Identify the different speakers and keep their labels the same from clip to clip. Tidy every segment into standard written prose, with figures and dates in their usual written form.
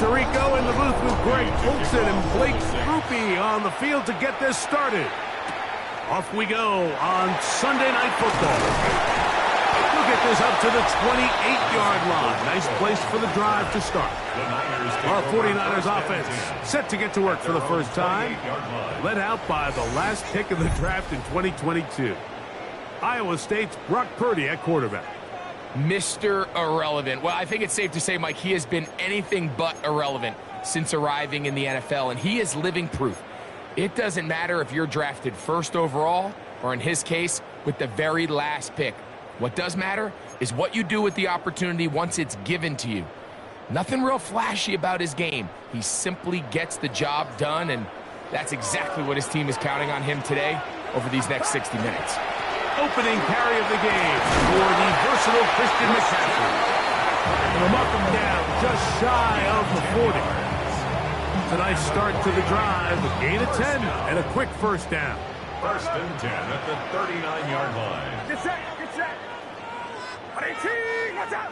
Speaker 1: Tirico in the booth with Greg Olson and Blake Rupe on the field to get this started. Off we go on Sunday Night Football. We'll get this up to the 28-yard line. Nice place for the drive to start. Our 49ers offense set to get to work for the first time. Led out by the last pick of the draft in 2022. Iowa State's Brock Purdy at quarterback.
Speaker 2: Mr. Irrelevant. Well, I think it's safe to say, Mike, he has been anything but irrelevant since arriving in the NFL, and he is living proof. It doesn't matter if you're drafted first overall, or in his case, with the very last pick. What does matter is what you do with the opportunity once it's given to you. Nothing real flashy about his game. He simply gets the job done, and that's exactly what his team is counting on him today over these next 60 minutes.
Speaker 1: Opening carry of the game for the versatile Christian McCaffrey. And a up and down, just shy of the 40. It's a nice start to the drive, a gain of 10, and a quick first down.
Speaker 3: First and 10 at the 39-yard line.
Speaker 4: Get set, get set. Watch out.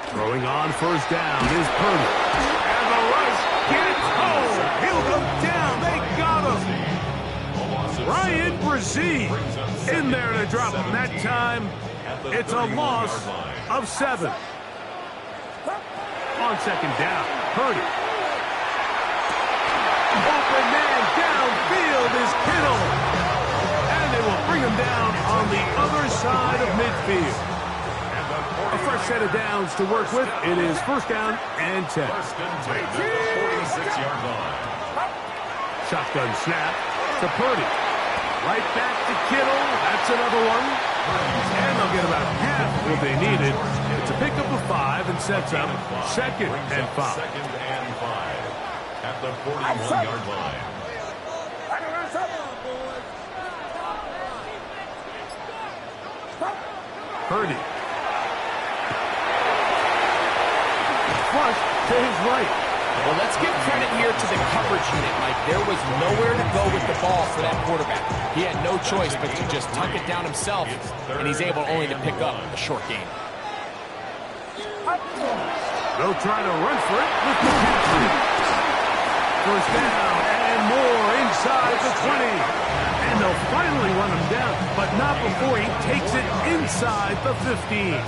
Speaker 1: Throwing on first down is Purdy. And the rush gets home. He'll go down. They got him. Ryan Brzee in there to drop him. That time, it's a loss of 7. On second down, Purdy. Open man downfield is Kittle. And they will bring him down on the other side of midfield. A fresh set of downs to work with. It is first down and 10.
Speaker 3: First and 10 at the 46-yard line.
Speaker 1: Shotgun snap to Purdy. Right back to Kittle. That's another one. And they'll get about half what they needed. It's a pickup of 5 and sets up second and 5.
Speaker 3: Second and 5 at the 41-yard line.
Speaker 1: Purdy. Flush to his right.
Speaker 2: Well, let's give credit here to the coverage unit, Mike. There was nowhere to go with the ball for that quarterback. He had no choice but to just tuck it down himself, and he's able only to pick up a short gain.
Speaker 1: They'll try to run for it with McCaffrey. First down and more inside the 20. And they'll finally run him down, but not before he takes it inside the 15.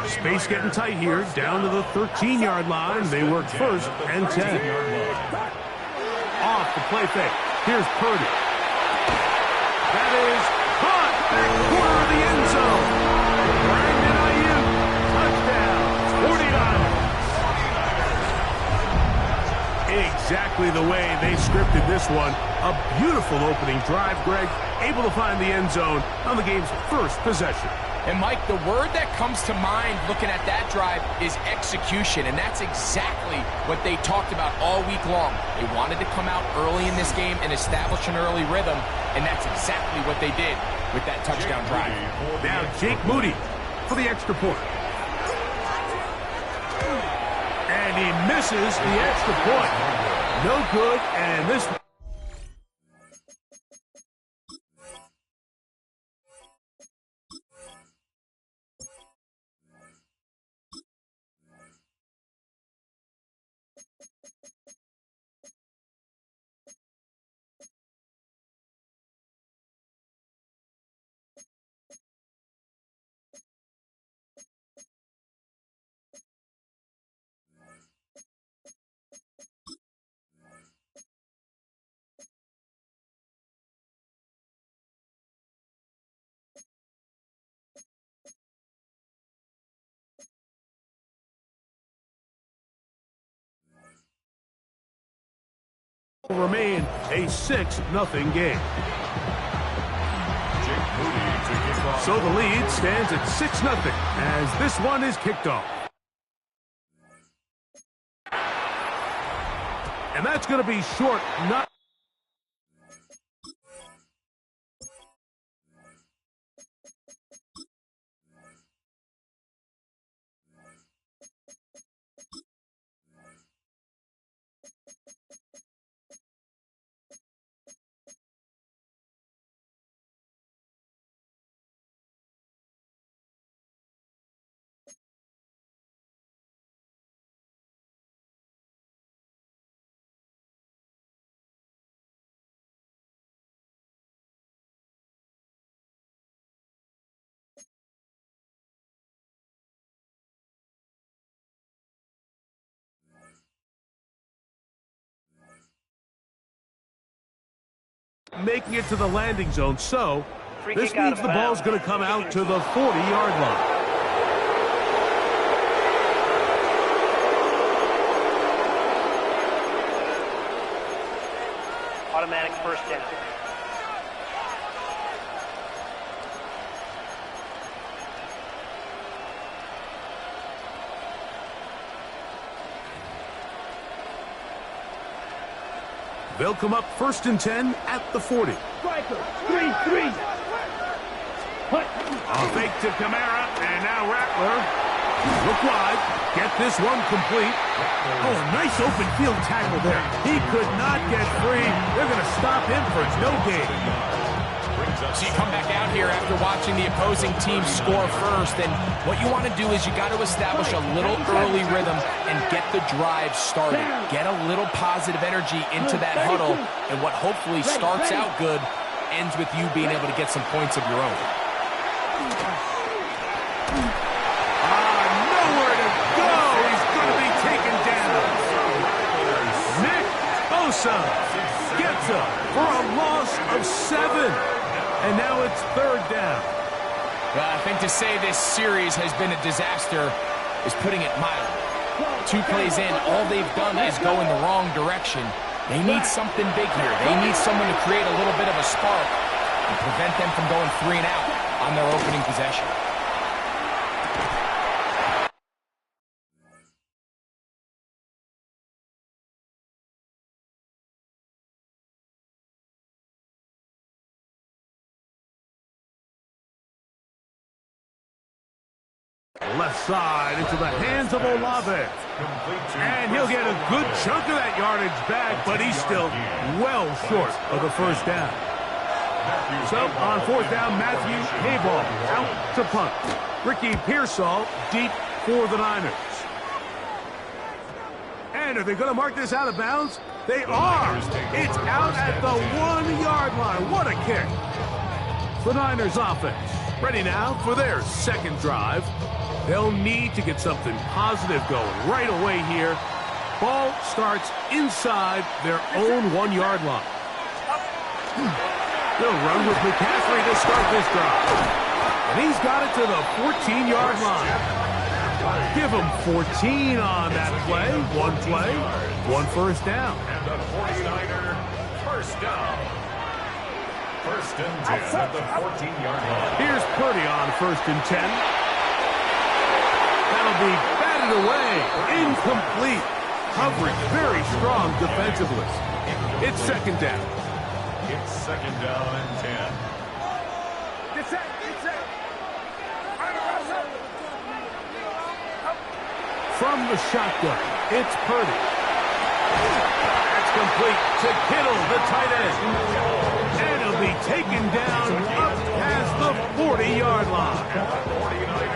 Speaker 1: Space getting tight here, down to the 13-yard line. They work first and 10. Off the play fake. Here's Purdy. That is caught at corner of the end zone. Brandon Ayuk, touchdown, 49ers. Exactly the way they scripted this one. A beautiful opening drive, Greg. Able to find the end zone on the game's first possession.
Speaker 2: And, Mike, the word that comes to mind looking at that drive is execution, and that's exactly what they talked about all week long. They wanted to come out early in this game and establish an early rhythm, and that's exactly what they did with that touchdown drive.
Speaker 1: Now Jake Moody for the extra point. And he misses the extra point. No good, and this will remain a 6-0 game. So the lead stands at 6-0 as this one is kicked off. And that's going to be short, not making it to the landing zone. So this means the ball's going to come out to the 40-yard line.
Speaker 4: Automatic first down.
Speaker 1: They'll come up 1st and 10 at the 40.
Speaker 5: Striker, 3-3.
Speaker 1: A fake to Kamara, and now Rattler. Look wide. Get this one complete. Oh, a nice open field tackle there. He could not get free. They're going to stop him for no gain.
Speaker 2: So you come back out here after watching the opposing team score first, and what you want to do is you got to establish a little early rhythm and get the drive started. Get a little positive energy into that huddle, and what hopefully starts out good ends with you being able to get some points of your own.
Speaker 1: Nowhere to go. He's going to be taken down. Nick Bosa gets up for a loss of 7. And now it's 3rd down.
Speaker 2: Well, I think to say this series has been a disaster is putting it mild. 2 plays in, all they've done is go in the wrong direction. They need something big here. They need someone to create a little bit of a spark and prevent them from going 3 and out on their opening possession.
Speaker 1: Left side into the hands of Olave. And he'll get a good chunk of that yardage back, but he's still well short of the 1st down. So on 4th down, Matthew Hayball out to punt. Ricky Pearsall deep for the Niners. And are they going to mark this out of bounds? They are. It's out at the 1-yard line. What a kick. The Niners offense ready now for their 2nd drive. They'll need to get something positive going right away here. Ball starts inside their own 1-yard line. They'll run with McCaffrey to start this drive. And he's got it to the 14-yard line. Give him 14 on that play. 1 play, 1 first down.
Speaker 3: And the 49er first down. 1st and 10 at the 14-yard line.
Speaker 1: Here's Purdy on 1st and 10. That'll be batted away. Incomplete. Coverage very strong defensively. It's 2nd down.
Speaker 3: It's 2nd down and 10.
Speaker 5: Get set, get set.
Speaker 1: From the shotgun, it's Purdy. That's complete to Kittle, the tight end. And it'll be taken down up past the 40-yard line.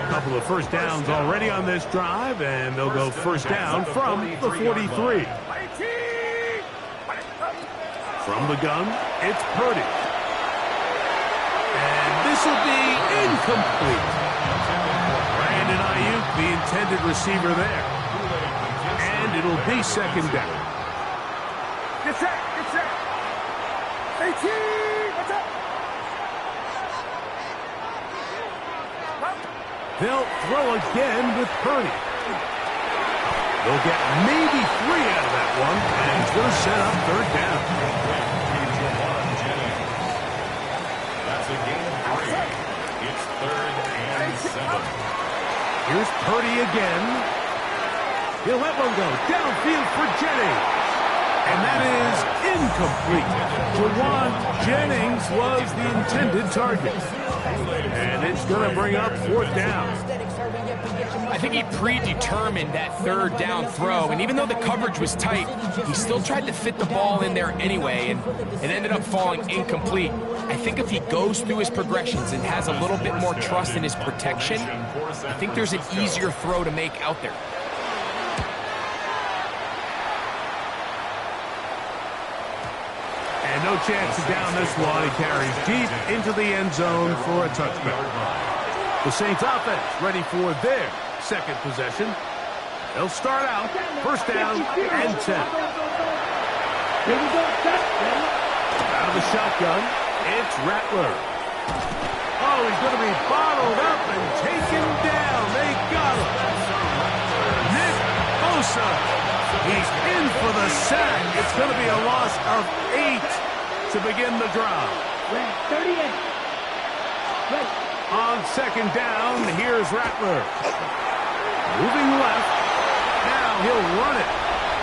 Speaker 1: A couple of 1st downs already on this drive, and they'll go 1st down from the 43. From the gun, it's Purdy. And this will be incomplete. Brandon Ayuk, the intended receiver there. And it'll be 2nd down.
Speaker 5: Get set, get set. 18, what's up?
Speaker 1: They'll throw again with Purdy. They'll get maybe 3 out of that one, and it's going to set up 3rd down.
Speaker 3: That's a gain of 3. It's 3rd and 7.
Speaker 1: Here's Purdy again. He'll let one go downfield for Jennings. And that is incomplete. Jawan Jennings was the intended target. And it's going to bring up 4th down.
Speaker 2: I think he predetermined that 3rd down throw, and even though the coverage was tight, he still tried to fit the ball in there anyway, and it ended up falling incomplete. I think if he goes through his progressions and has a little bit more trust in his protection, I think there's an easier throw to make out there.
Speaker 1: And no chance to down this one. He carries deep into the end zone for a touchdown. The Saints offense ready for their 2nd possession. They'll start out 1st down and 10.
Speaker 5: Here we go, set.
Speaker 1: Out Out of the shotgun, it's Rattler. Oh, he's going to be bottled up and taken down. They got him. Nick Bosa. He's in for the sack. It's going to be a loss of 8 to begin the drive.
Speaker 5: 38. Right.
Speaker 1: On second down, here's Rattler. Moving left. Now he'll run it.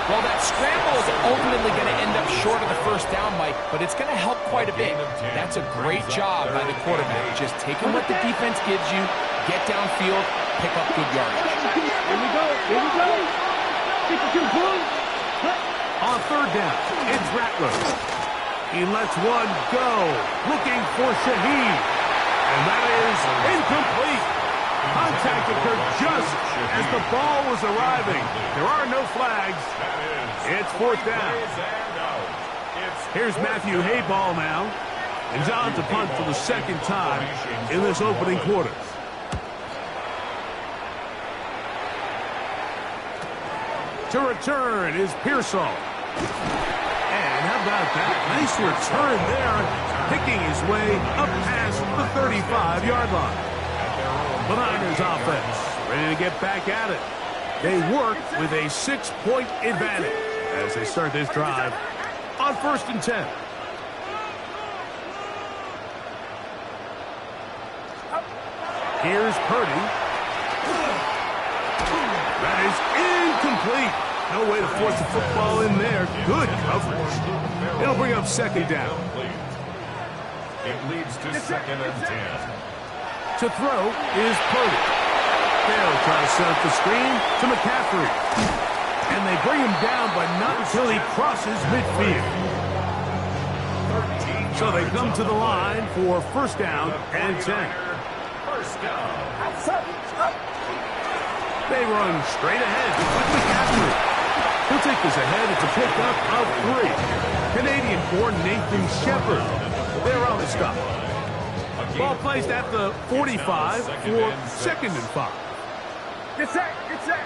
Speaker 2: Well, that scramble is ultimately going to end up short of the first down, Mike, but it's going to help quite a bit. That's a great job by the quarterback. Just taking what the defense gives you, get downfield, pick up good yardage.
Speaker 5: Here we go. Here we go. 52 points.
Speaker 1: On third down, it's Rattler. He lets one go, looking for Shaheed. And that is incomplete. Contact occurred just as the ball was arriving. There are no flags. It's fourth down. Here's Matthew Hayball now. And John to punt for the second time in this opening quarter. To return is Pearsall. And how about that? Nice return there, picking his way up past the 35-yard line. The Niners offense ready to get back at it. They work with a 6-point advantage as they start this drive on 1st and 10. Here's Purdy. That is incomplete. No way to force the football in there. Good coverage. It'll bring up second down.
Speaker 3: It leads to 2nd and 10.
Speaker 1: To throw is Purdy. They'll try to set up the screen to McCaffrey. And they bring him down, but not until he crosses midfield. So they come to the line for 1st down and 10.
Speaker 3: First down.
Speaker 1: They run straight ahead with McCaffrey. He'll take this ahead. It's a pickup of 3. Canadian-born Nathan Shepard. They're on the stop. Ball placed at the 45 for 2nd and 5.
Speaker 5: Get set. Get set.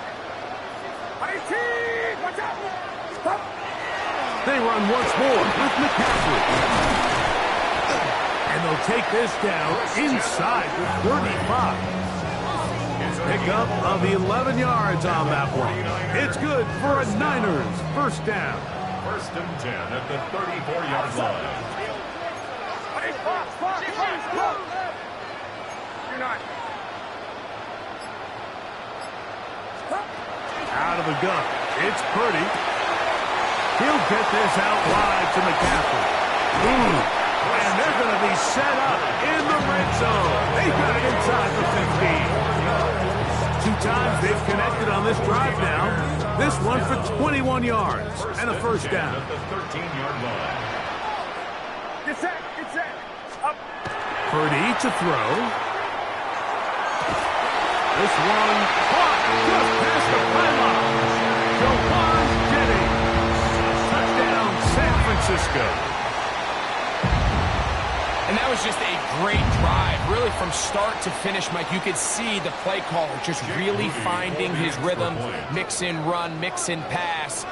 Speaker 5: 18. Watch out. Stop.
Speaker 1: They run once more with McCaffrey. And they'll take this down inside the 35. Pickup of 11 yards on that one. It's good for a Niners 1st down.
Speaker 3: 1st and 10 at the 34-yard line.
Speaker 5: You're not.
Speaker 1: Out of the gun, it's Purdy. He'll get this out wide to McCaffrey. And they're going to be set up in the red zone. They got it inside the 15. 2 times they've connected on this drive now. This one for 21 yards and a 1st down.
Speaker 3: At the 13-yard line.
Speaker 5: Get set. Get set. Up.
Speaker 1: Purdy to throw. This one caught just past the pylon. Jawan Jennings. Touchdown, San Francisco.
Speaker 2: And that was just a great drive. Really from start to finish, Mike, you could see the play caller just really finding his rhythm. Mix in run, mix in pass.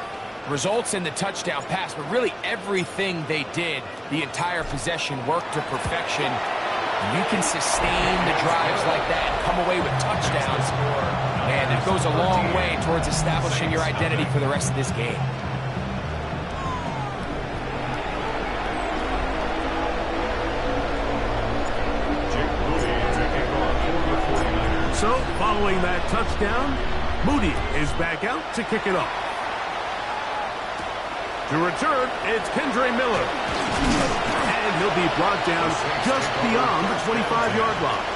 Speaker 2: Results in the touchdown pass, but really everything they did, the entire possession worked to perfection. You can sustain the drives like that and come away with touchdowns. And it goes a long way towards establishing your identity for the rest of this game.
Speaker 1: So, following that touchdown, Moody is back out to kick it off. To return, it's Kendre Miller. And he'll be brought down just beyond the 25-yard line.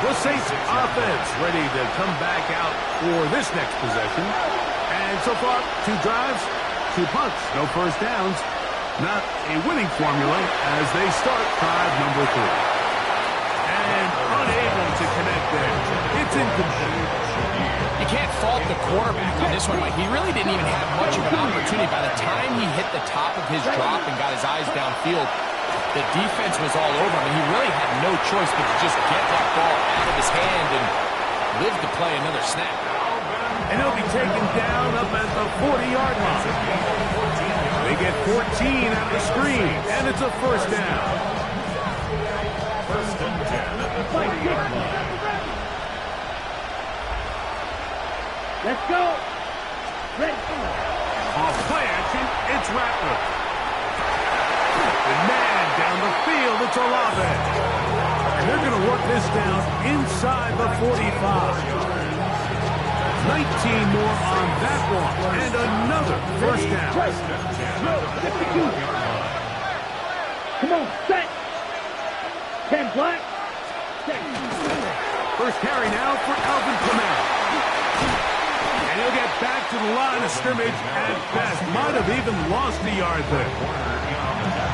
Speaker 1: The Saints offense ready to come back out for this next possession. And so far, 2 drives, 2 punts, no 1st downs. Not a winning formula as they start drive number 3. And unable to connect there. It's incomplete.
Speaker 2: You can't fault the quarterback on this one, Mike. He really didn't even have much of an opportunity. By the time he hit the top of his drop and got his eyes downfield, the defense was all over him. He really had no choice but to just get that ball out of his hand and live to play another snap.
Speaker 1: And he'll be taken down up at the 40-yard line. They get 14 out of the screen, and it's a first down.
Speaker 3: First and 10 at the 40-yard line.
Speaker 5: Let's go. Ready.
Speaker 1: Off play action, it's Rattler. The man down the field, it's Olave. And they're going to work this down inside the 45. 19 more on that one, and another first down.
Speaker 5: Come on, set. 10 black.
Speaker 1: First carry now for Alvin Kamara. And he'll get back to the line of scrimmage at best. Might have even lost a yard there.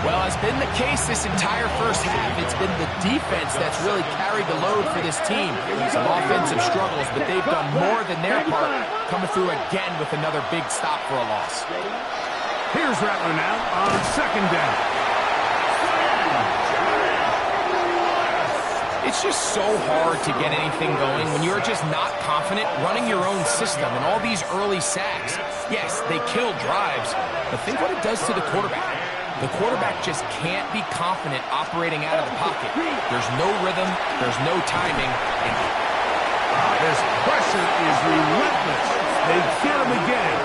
Speaker 2: Well, it's been the case this entire first half. It's been the defense that's really carried the load for this team. Some offensive struggles, but they've done more than their part, coming through again with another big stop for a loss.
Speaker 1: Here's Rattler now on second down.
Speaker 2: It's just so hard to get anything going when you're just not confident running your own system and all these early sacks. Yes, they kill drives, but think what it does to the quarterback. The quarterback just can't be confident operating out of the pocket. There's no rhythm, there's no timing. And
Speaker 1: this pressure is relentless. They get him again.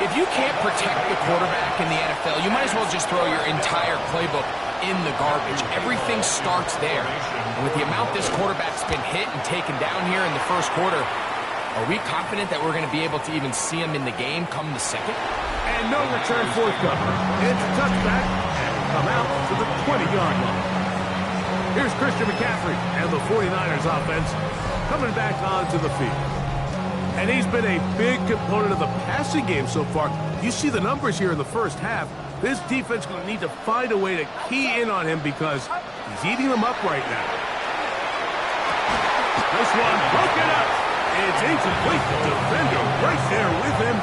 Speaker 2: if you can't protect the quarterback in the NFL, you might as well just throw your entire playbook in the garbage. Everything starts there. And with the amount this quarterback's been hit and taken down here in the first quarter, are we confident that we're going to be able to even see him in the game come the second?
Speaker 1: And no return forthcoming. It's a touchback and come out to the 20-yard line. Here's Christian McCaffrey and the 49ers offense coming back onto the field. And he's been a big component of the passing game so far. You see the numbers here in the first half. This defense is going to need to find a way to key in on him because he's eating them up right now. This one broken up. It's incomplete. The defender right there with him.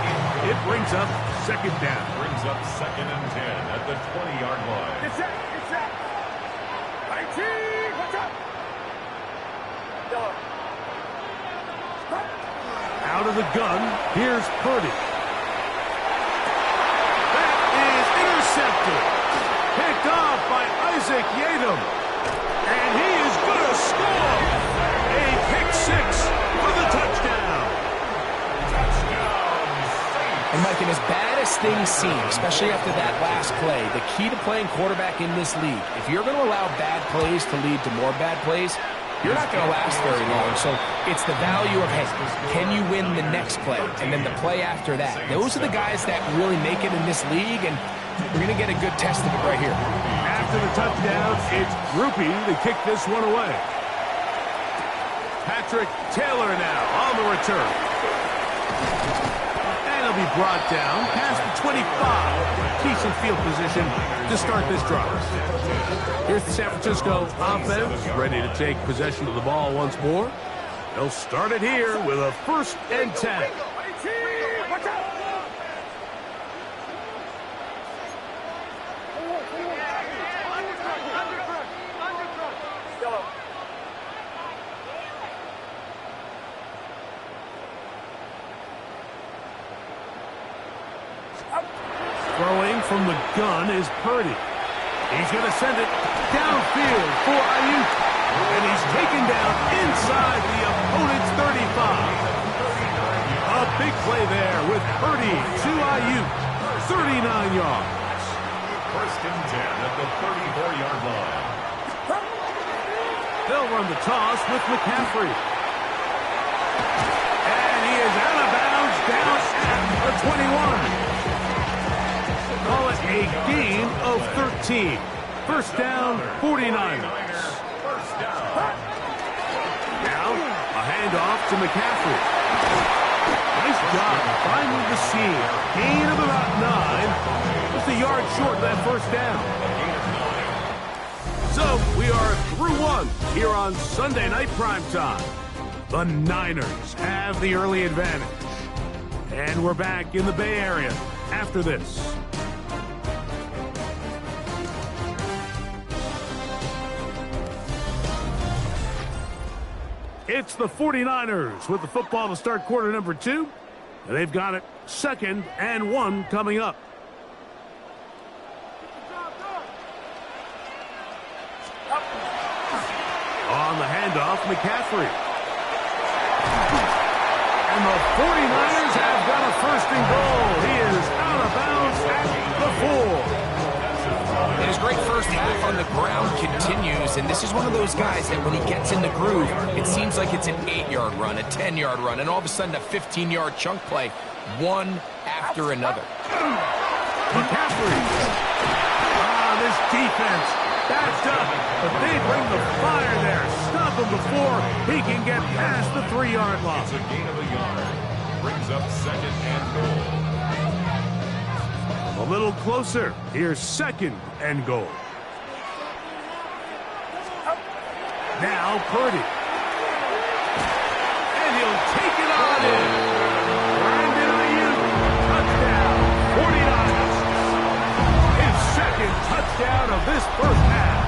Speaker 1: It brings up second down.
Speaker 3: Brings up 2nd and 10 at the 20-yard line.
Speaker 5: Get set. Get set. 19. Watch out.
Speaker 1: Out of the gun, here's Purdy. That is intercepted. Picked off by Isaac Yadam. And he is going to score. A pick six for the touchdown.
Speaker 2: And Mike, and as bad as things seem, especially after that last play, the key to playing quarterback in this league, if you're going to allow bad plays to lead to more bad plays, you're not going to last very long. So it's the value of, hey, can you win the next play? And then the play after that. Those are the guys that really make it in this league, and we're going to get a good test of it right here.
Speaker 1: After the touchdown, it's Groupie to kick this one away. Patrick Taylor now on the return. And he'll be brought down past the 25. Decent field position to start this drive. Here's the San Francisco offense, ready to take possession of the ball once more. They'll start it here with a 1st and 10. Throwing from the gun is Purdy. He's going to send it downfield for Ayuk. And he's taken down inside the opponent's 35. A big play there with Purdy to Ayuk. 39 yards.
Speaker 3: 1st and 10 at the 34-yard line.
Speaker 1: They'll run the toss with McCaffrey. And he is out of bounds down at the 21. Call it a gain of 13. 1st down, 49ers. Now, a handoff to McCaffrey. Nice job finding the seam. Gain of about 9. Just a yard short of that 1st down. So, we are through one here on Sunday Night Primetime. The Niners have the early advantage. And we're back in the Bay Area after this. It's the 49ers with the football to start quarter number 2. And they've got it 2nd and 1 coming up. On the handoff, McCaffrey. And the 49ers have got a 1st and goal. He is out of bounds at the 4.
Speaker 2: And his great first half on the ground continues, and this is one of those guys that when he gets in the groove, it seems like it's an 8-yard run, a 10-yard run, and all of a sudden a 15-yard chunk play, one after another.
Speaker 1: McCaffrey. This defense backed up, but they bring the fire there. Stop him before he can get past the 3-yard line.
Speaker 3: It's a gain of a yard. Brings up 2nd and goal.
Speaker 1: A little closer. Here's 2nd and goal. Now Purdy. And he'll take it on in. Brandon Ayuk. Touchdown. 49ers. His 2nd touchdown of this first half.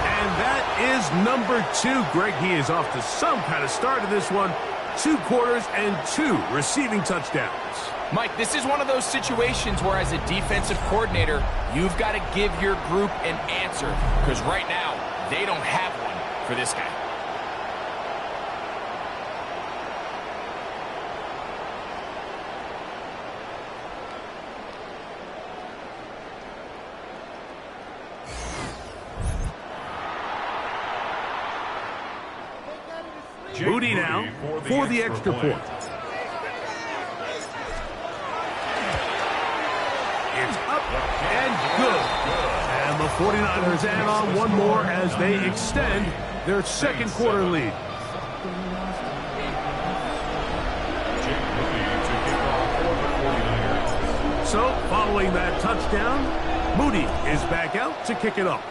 Speaker 1: And that is number 2. Greg, he is off to some kind of start in this one. 2 quarters and 2 receiving touchdowns.
Speaker 2: Mike, this is one of those situations where as a defensive coordinator, you've got to give your group an answer, because right now, they don't have one for this guy.
Speaker 1: Moody now for the extra point. It's up and good. And the 49ers add on one more as they extend their 2nd quarter lead. So, following that touchdown, Moody is back out to kick it off.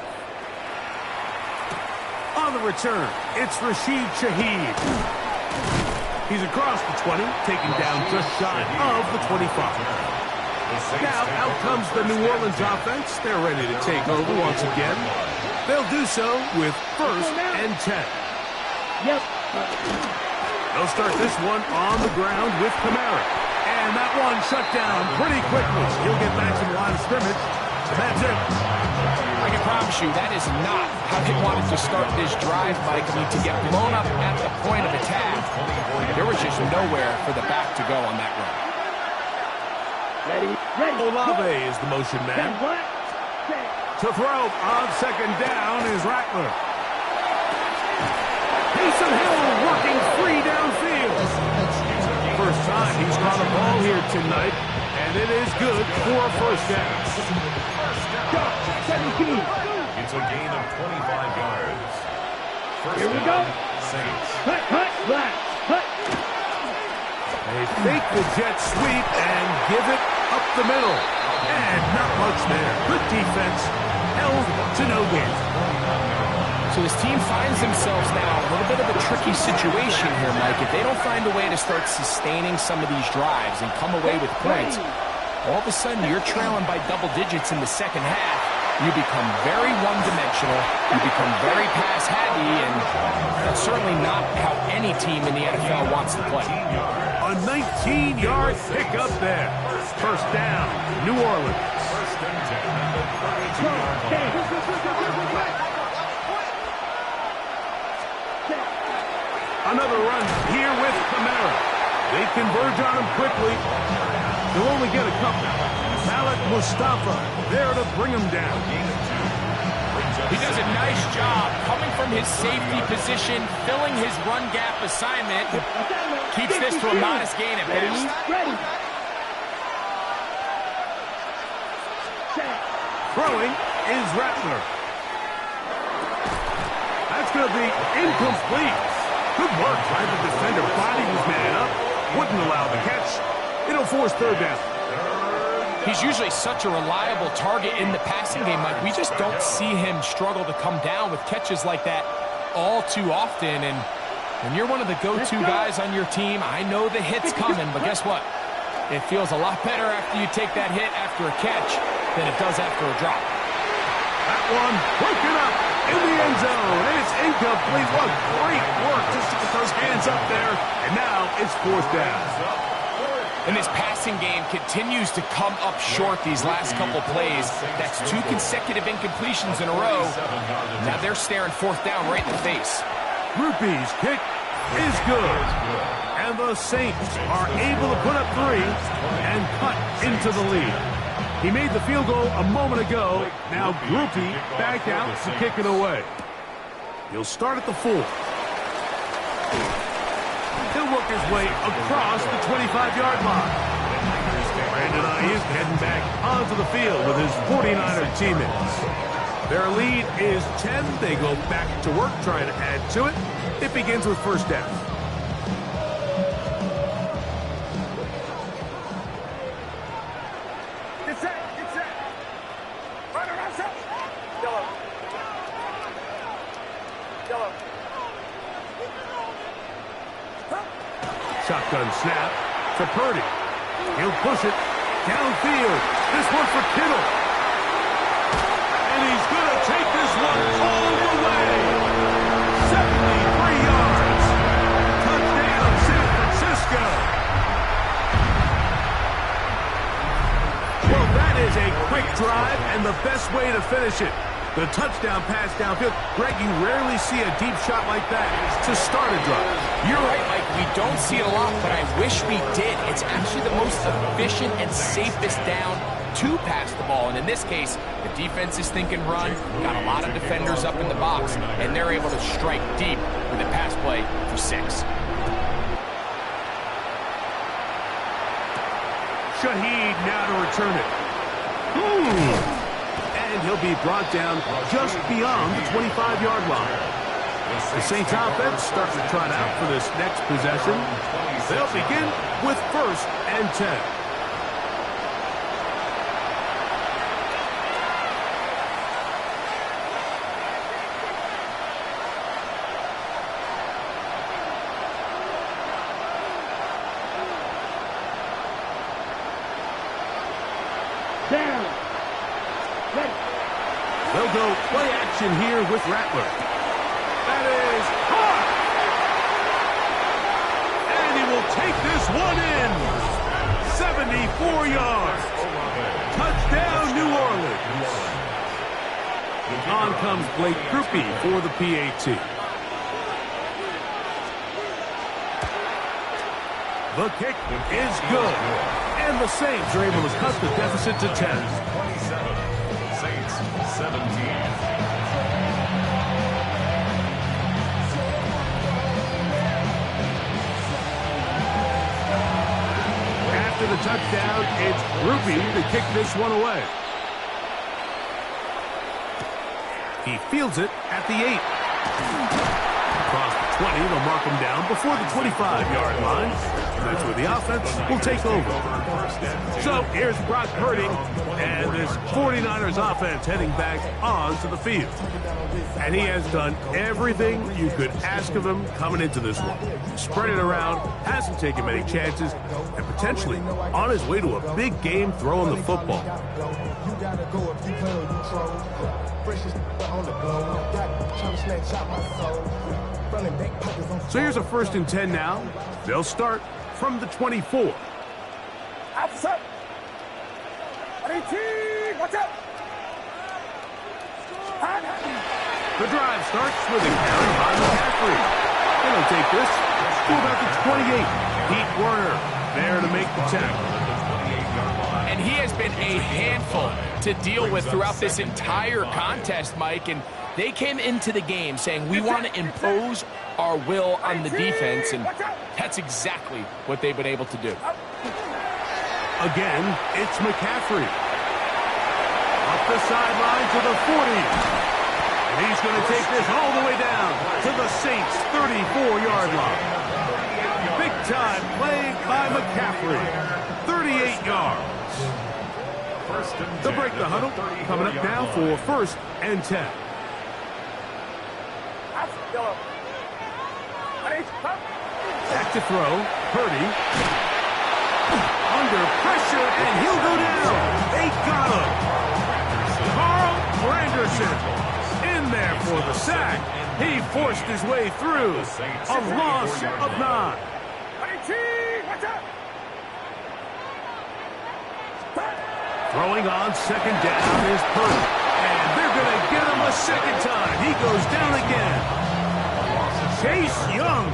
Speaker 1: On the return, it's Rashid Shaheed. He's across the 20, taken down just shy of the 25. Now, out comes the New Orleans offense. They're ready to take over once again. They'll do so with 1st and 10.
Speaker 5: Yep.
Speaker 1: They'll start this one on the ground with Kamara. And that one shut down pretty quickly. He'll get back to the line of scrimmage. That's it.
Speaker 2: I can promise you that is not how they wanted to start this drive, Mike. I mean, to get blown up at the point of attack, there was just nowhere for the back to go on that run.
Speaker 5: Ready.
Speaker 1: Olave is the motion man. To throw on 2nd down is Rattler. Taysom Hill working free downfield. First time he's caught a ball here tonight, and it is good for a 1st down.
Speaker 5: 17.
Speaker 3: It's a gain of 25 yards.
Speaker 5: Here we go.
Speaker 3: Saints.
Speaker 5: Hut.
Speaker 1: They fake the jet sweep and give it up the middle. And not much there. Good defense. Held to no gain.
Speaker 2: So this team finds themselves now in a little bit of a tricky situation here, Mike. If they don't find a way to start sustaining some of these drives and come away with points, all of a sudden you're trailing by double digits in the 2nd half. You become very one-dimensional. You become very pass-happy, and that's certainly not how any team in the NFL wants to play.
Speaker 1: A 19-yard pickup there. 1st down, New Orleans.
Speaker 3: 1st and 10 at the 32-yard line.
Speaker 1: Another run here with Kamara. They converge on him quickly. They'll only get a couple. Malik Mustafa there to bring him down.
Speaker 2: He does a nice job coming from his safety position, filling his run gap assignment. Keeps this to a modest gain at best.
Speaker 5: Ready.
Speaker 1: Throwing is Rattler. That's going to be incomplete. Good work by the defender. Body his man up. Wouldn't allow the catch. It'll force 3rd down.
Speaker 2: He's usually such a reliable target in the passing game, Mike. We just don't see him struggle to come down with catches like that all too often. And when you're one of the go-to guys on your team, I know the hit's coming, but guess what? It feels a lot better after you take that hit after a catch than it does after a drop.
Speaker 1: That one broken up in the end zone, and it's incomplete. What great work just to get those hands up there, and now it's fourth down.
Speaker 2: And this passing game continues to come up short these last couple plays. That's 2 consecutive incompletions in a row. Now they're staring fourth down right in the face.
Speaker 1: Rupee's kick is good. And the Saints are able to put up 3 and cut into the lead. He made the field goal a moment ago. Now Groupie back out to kick it away. He'll start at the 4. He'll work his way across the 25-yard line. Brandon Ayuk heading back onto the field with his 49er teammates. Their lead is 10. They go back to work trying to add to it. It begins with first down.
Speaker 5: Get set. Run around, set. Yellow.
Speaker 1: Shotgun snap to Purdy. He'll push it downfield. This one for Kittle. And he's going to take this one all the way. 73 yards. Touchdown, San Francisco. Well, that is a quick drive and the best way to finish it. The touchdown pass downfield. Greg, you rarely see a deep shot like that to start a drive.
Speaker 2: You're right, Mike. We don't see it a lot, but I wish we did. It's actually the most efficient and safest down to pass the ball. And in this case, the defense is thinking run, got a lot of defenders up in the box, and they're able to strike deep with a pass play for 6.
Speaker 1: Shaheed now to return it. And he'll be brought down just beyond the 25-yard line. The Saints offense starting to trot out for this next possession. They'll begin with first and 10.
Speaker 5: Down. Ready.
Speaker 1: They'll go play action here with Rattler. That is caught. And he will take this one in. 74 yards. Touchdown, New Orleans. On comes Blake Groupie for the PAT. The kick is good. And the Saints are able to cut the deficit to 10.
Speaker 3: 27. Saints 17.
Speaker 1: After the touchdown, it's Groupie to kick this one away. He fields it at the 8. Across the 20, they'll mark him down before the 25-yard line. That's where the offense will take over. So here's Brock Purdy and this 49ers offense heading back onto the field. And he has done everything you could ask of him coming into this one. Spread it around, hasn't taken many chances, and potentially on his way to a big game throwing the football. So here's a first and 10 now. They'll start from the 24.
Speaker 5: Outside. 18. Watch out.
Speaker 1: The drive starts with a carry by McCaffrey. And he'll take this to about the 28. Pete Werner there to make the tackle.
Speaker 2: And he has been a handful to deal with throughout this entire contest, Mike. And they came into the game saying, we want to impose our will on the defense, and that's exactly what they've been able to do.
Speaker 1: Again, it's McCaffrey. Up the sideline to the 40. And he's going to take this all the way down to the Saints' 34-yard line. Big-time play by McCaffrey. 38 yards. They'll break the huddle. Coming up now for first and 10. Back to throw. Purdy. Under pressure, and he'll go down. They got him. Carl Granderson in in there for the sack. He forced his way through. A loss of 9. Throwing on second down is Purdy. And they're going to get him a second time. He goes down again. Chase Young.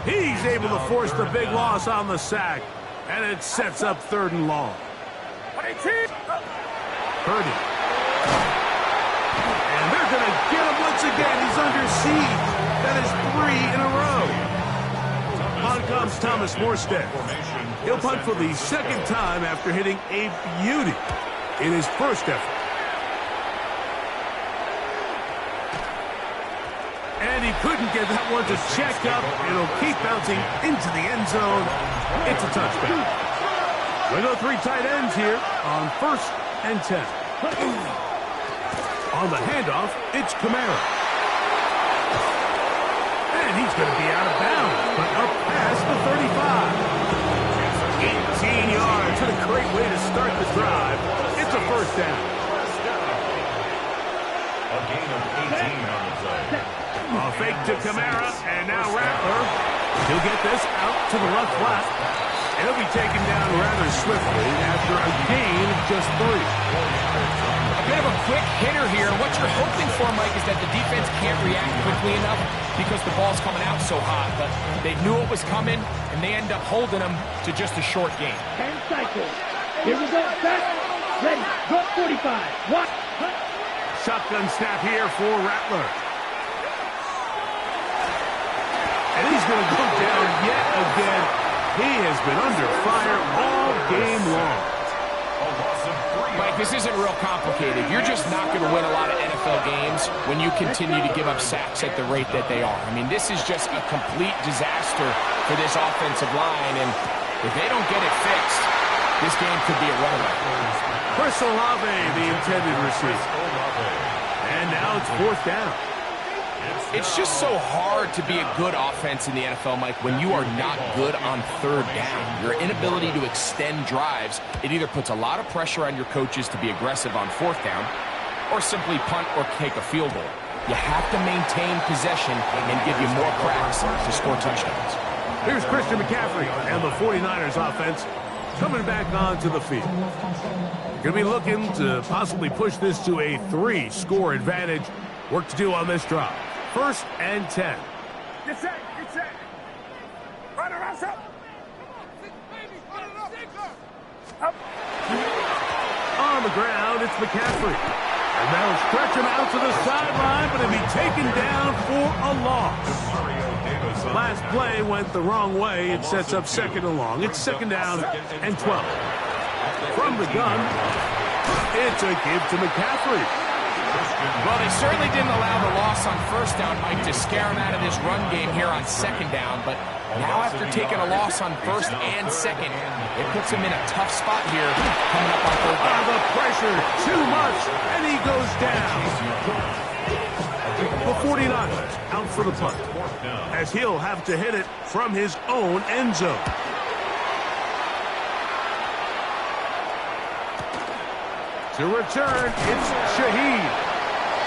Speaker 1: He's able to force the big loss on the sack. And it sets up 3rd and long. Purdy. And they're going to get him once again. He's under siege. That is 3 in a row. On comes Thomas Morstead. He'll punt for the second time after hitting a beauty in his first effort. And he couldn't get that one to check up. It'll keep bouncing into the end zone. It's a touchback. We go 3 tight ends here on 1st and 10. On the handoff, it's Kamara. And he's going to be out of bounds, but up past the 35. 18 yards. What a great way to start the drive. It's a 1st down.
Speaker 3: A gain of 18 on the play.
Speaker 1: A fake to Kamara, and now Rattler. He'll get this out to the left flat. And he'll be taken down rather swiftly after a gain of just 3.
Speaker 2: A bit of a quick hitter here. And what you're hoping for, Mike, is that the defense can't react quickly enough because the ball's coming out so hot. But they knew it was coming, and they end up holding them to just a short gain.
Speaker 4: 10 cycles. Here we go. Back. Ready. Go 45. Watch.
Speaker 1: Shotgun snap here for Rattler. And he's going to go down yet again. He has been under fire all game long.
Speaker 2: Mike, this isn't real complicated. You're just not going to win a lot of NFL games when you continue to give up sacks at the rate that they are. I mean, this is just a complete disaster for this offensive line, and if they don't get it fixed, this game could be a runaway.
Speaker 1: Chris Olave, the intended receiver. And now it's 4th down.
Speaker 2: It's just so hard to be a good offense in the NFL, Mike, when you are not good on 3rd down. Your inability to extend drives, it either puts a lot of pressure on your coaches to be aggressive on 4th down or simply punt or take a field goal. You have to maintain possession and give you more cracks to score touchdowns.
Speaker 1: Here's Christian McCaffrey and the 49ers offense coming back onto the field. Going to be looking to possibly push this to a 3-score advantage. Work to do on this drive. 1st and 10.
Speaker 5: Get set. Run around up. Up.
Speaker 1: On the ground, it's McCaffrey. And they'll stretch him out to the sideline, but he'll be taken down for a loss. Last play went the wrong way. It sets up 2nd and long. It's 2nd down and 12. From the gun, it's a give to McCaffrey.
Speaker 2: Well, they certainly didn't allow the loss on 1st down, Mike, to scare him out of this run game here on 2nd down. But now after taking a loss on 1st and 2nd, it puts him in a tough spot here coming up on 3rd down.
Speaker 1: The pressure, too much, and he goes down. The 49ers out for the punt, as he'll have to hit it from his own end zone. To return, it's Shaheed.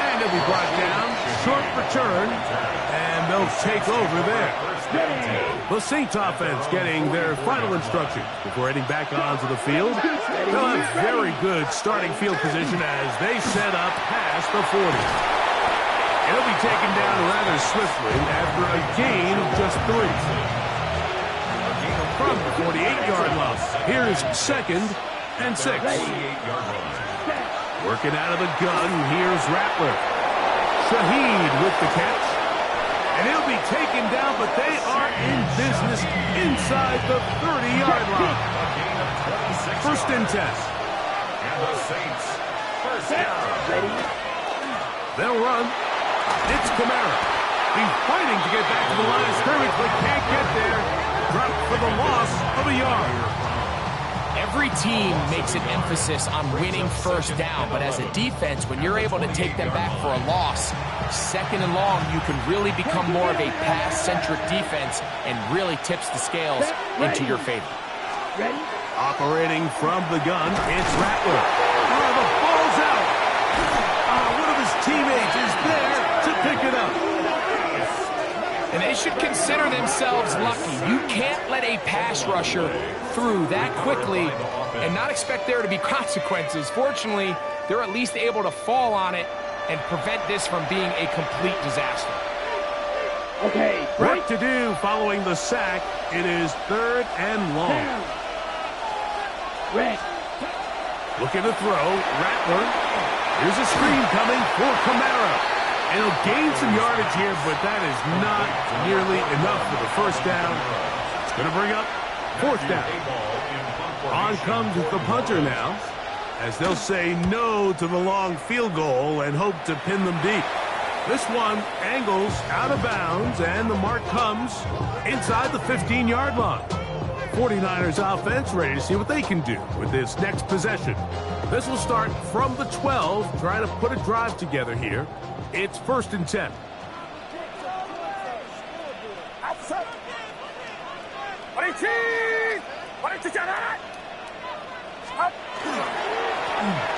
Speaker 1: And he'll be brought down. Short return. And they'll take over there. The Saints offense getting their final instructions before heading back onto the field. They'll have very good starting field position as they set up past the 40. It'll be taken down rather swiftly after a gain of just 3. From the 48-yard line, here's 2nd and 6. Working out of the gun, here's Rattler. Shaheed with the catch. And he'll be taken down, but they are in business inside the 30-yard line. 1st and 10.
Speaker 3: And the Saints, 1st down.
Speaker 1: They'll run. It's Kamara. He's fighting to get back to the line of scrimmage, but can't get there. Dropped for the loss of a yard.
Speaker 2: Every team makes an emphasis on winning 1st down, but as a defense, when you're able to take them back for a loss, 2nd and long, you can really become more of a pass-centric defense and really tips the scales into your favor.
Speaker 1: Operating from the gun, it's Rattler. Oh, the ball's out. One of his teammates is there, it up.
Speaker 2: And they should consider themselves lucky. You can't let a pass rusher through that quickly and not expect there to be consequences. Fortunately, they're at least able to fall on it and prevent this from being a complete disaster.
Speaker 4: Okay,
Speaker 1: What to do following the sack? It is 3rd and long.
Speaker 4: down. Red.
Speaker 1: Looking to throw. Rattler. Here's a screen coming for Kamara. And he'll gain some yardage here, but that is not nearly enough for the first down. It's going to bring up 4th down. On comes the punter now, as they'll say no to the long field goal and hope to pin them deep. This one angles out of bounds, and the mark comes inside the 15-yard line. 49ers offense ready to see what they can do with this next possession. This will start from the 12, trying to put a drive together here. It's 1st and 10.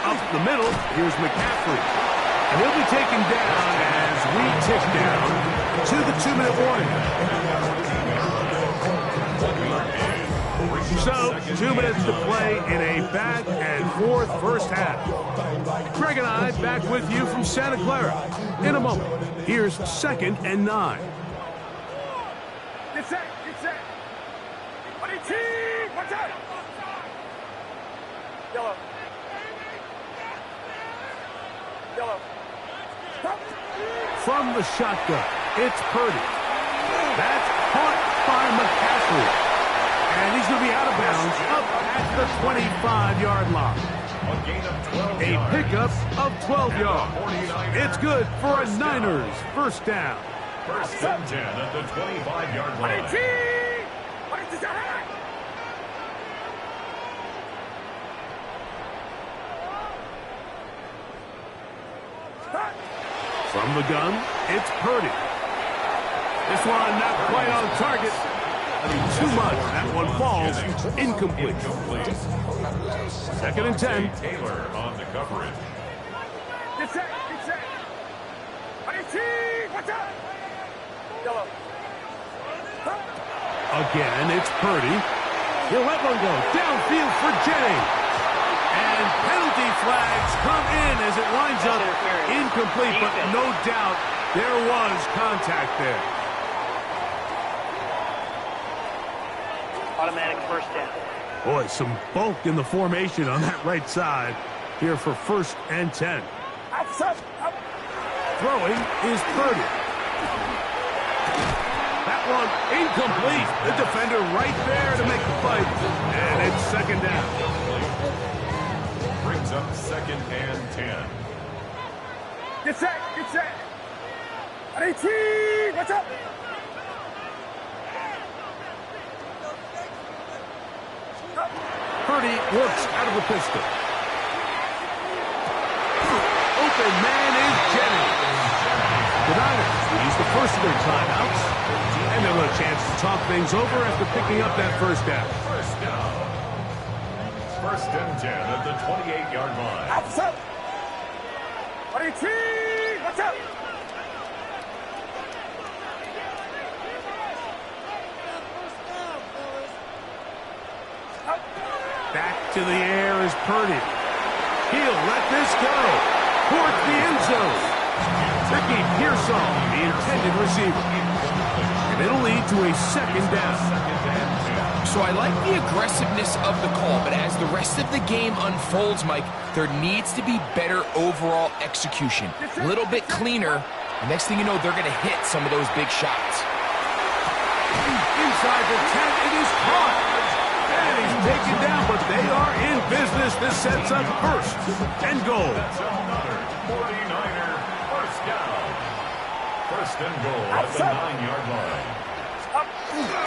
Speaker 1: Up the middle, here's McCaffrey. And he'll be taken down as we tick down to the 2-minute warning. So, 2 minutes to play in a back and forth first half. Greg and I back with you from Santa Clara. In a moment, here's 2nd and 9.
Speaker 5: Get set, get set. Watch out. Yellow. Yellow.
Speaker 1: From the shotgun, it's Purdy. That's caught by McCaffrey. And he's going to be out of bounds up at the 25-yard line. A pickup of 12 yards. It's good for a Niners first down.
Speaker 3: 1st and 10 at the 25-yard line.
Speaker 1: From the gun, it's Purdy. This one not quite on target. Too much. That one falls incomplete. 2nd and 10.
Speaker 3: Taylor on the coverage.
Speaker 5: Get set, get set. Watch out. Yellow.
Speaker 1: Again, it's Purdy. He'll let one go. Downfield for Jennings. And penalty flags come in as it winds up incomplete, but no doubt there was contact there.
Speaker 6: Automatic first down.
Speaker 1: Boy, some bulk in the formation on that right side here for 1st and 10. Throwing is Purdy. That one incomplete. The defender right there to make the fight. And it's 2nd down.
Speaker 3: Brings up 2nd and 10.
Speaker 5: Get set, get set. Watch out.
Speaker 1: Purdy works out of the pistol. Open man is Jennings. The Niners will use the first of their timeouts, and they'll have a chance to talk things over after picking up that first down.
Speaker 3: 1st and 10 at the 28-yard line.
Speaker 5: Watch out.
Speaker 1: Back to the air is Purdy. He'll let this go towards the end zone. Ricky Pearsall, the intended receiver. And it'll lead to a 2nd down.
Speaker 2: So I like the aggressiveness of the call, but as the rest of the game unfolds, Mike, there needs to be better overall execution. A little bit cleaner. The next thing you know, they're going to hit some of those big shots.
Speaker 1: Inside the 10, it is caught. And he's taken down, but they are in business. This sets up 1st and goal.
Speaker 3: That's another 49er first down. 1st and goal at the 9-yard line.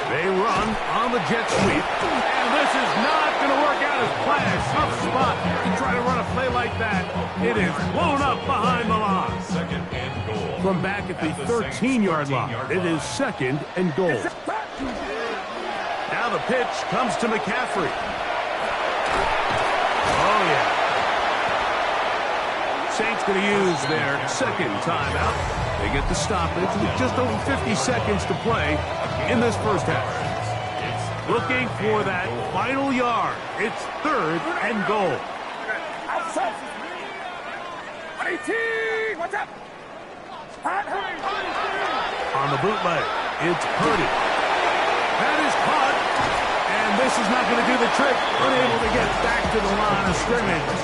Speaker 1: They run on the jet sweep. And this is not going to work out as planned. Tough spot to try to run a play like that. It is blown up behind the line.
Speaker 3: 2nd and goal.
Speaker 1: From back at the 13-yard line, it is 2nd and goal. Now the pitch comes to McCaffrey. Oh, yeah. Saints going to use their 2nd timeout. They get the stoppage with just over 50 seconds to play in this first half. Looking for that final yard. It's 3rd and goal.
Speaker 5: Outside. 18. What's up?
Speaker 1: On the bootleg, it's Purdy. That is caught. And this is not going to do the trick. Unable to get back to the line of scrimmage.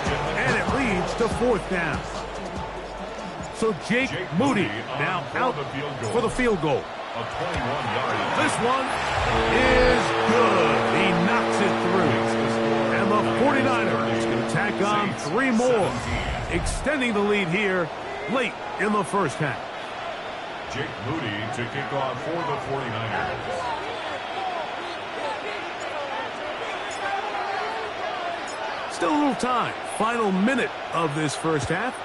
Speaker 1: And it leads to 4th down. So Jake Moody now out for the field goal.
Speaker 3: A 21-yard.
Speaker 1: This one is good. He knocks it through. And the 49ers can tack on 3 more, extending the lead here late in the first half.
Speaker 3: Jake Moody to kick off for the 49ers.
Speaker 1: Still a little time. Final minute of this first half.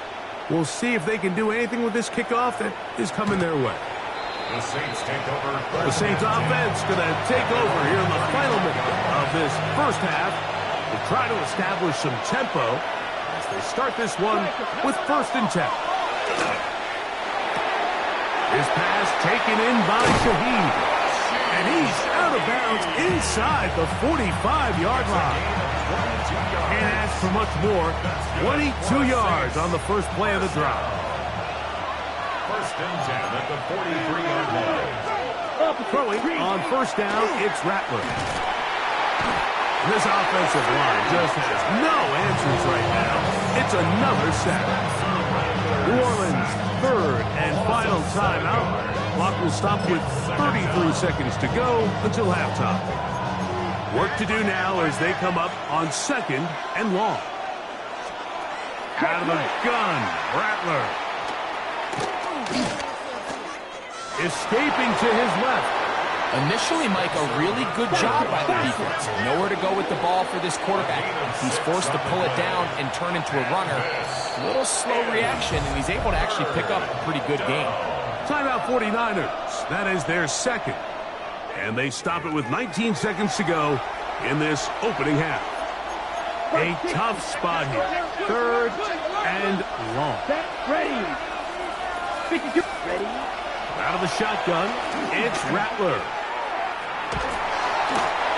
Speaker 1: We'll see if they can do anything with this kickoff that is coming their way.
Speaker 3: The Saints take over.
Speaker 1: The Saints offense going to take over here in the final minute of this first half to try to establish some tempo as they start this one with 1st and 10. His pass taken in by Shaheed. And he's out of bounds inside the 45-yard line. Can't ask for much more. 22 yards on the first play of the drive.
Speaker 3: 1st and 10 at the 43-yard line.
Speaker 1: Throwing on 1st down, it's Rattler. This offensive line just has no answers right now. It's another sack. New Orleans, 3rd and final timeout. Clock will stop with 33 seconds to go until halftime. Work to do now as they come up on 2nd and long. Out of the gun, Rattler. Escaping to his left.
Speaker 2: Initially, Mike, a really good job by the defense. Nowhere to go with the ball for this quarterback. He's forced to pull it down and turn into a runner. A little slow reaction, and he's able to actually pick up a pretty good game.
Speaker 1: Timeout 49ers. That is their 2nd. And they stop it with 19 seconds to go in this opening half. A tough spot here. 3rd and long.
Speaker 4: Ready.
Speaker 1: Out of the shotgun, it's Rattler.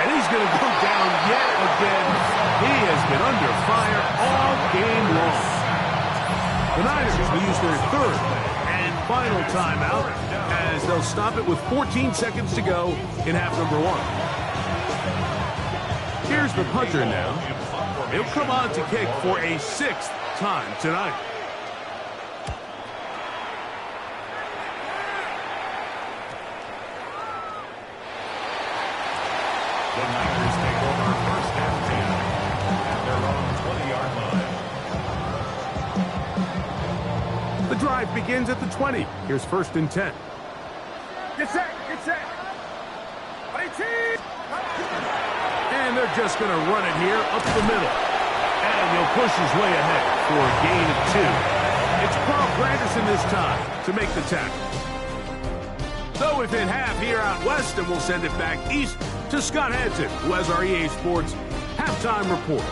Speaker 1: And he's going to go down yet again. He has been under fire all game long. The Niners will use their 3rd and final timeout as they'll stop it with 14 seconds to go in half number 1. Here's the punter now. He'll come on to kick for a 6th time tonight.
Speaker 3: The Niners take over 1st and 10 at their own 20-yard line.
Speaker 1: The drive begins at the 20. Here's 1st and 10.
Speaker 5: Get set. Get set. 18.
Speaker 1: And they're just going to run it here up the middle. And he'll push his way ahead for a gain of 2. It's Carl Granderson this time to make the tackle. So within half here out west, and we'll send it back east to Scott Hansen, who has our EA Sports halftime report.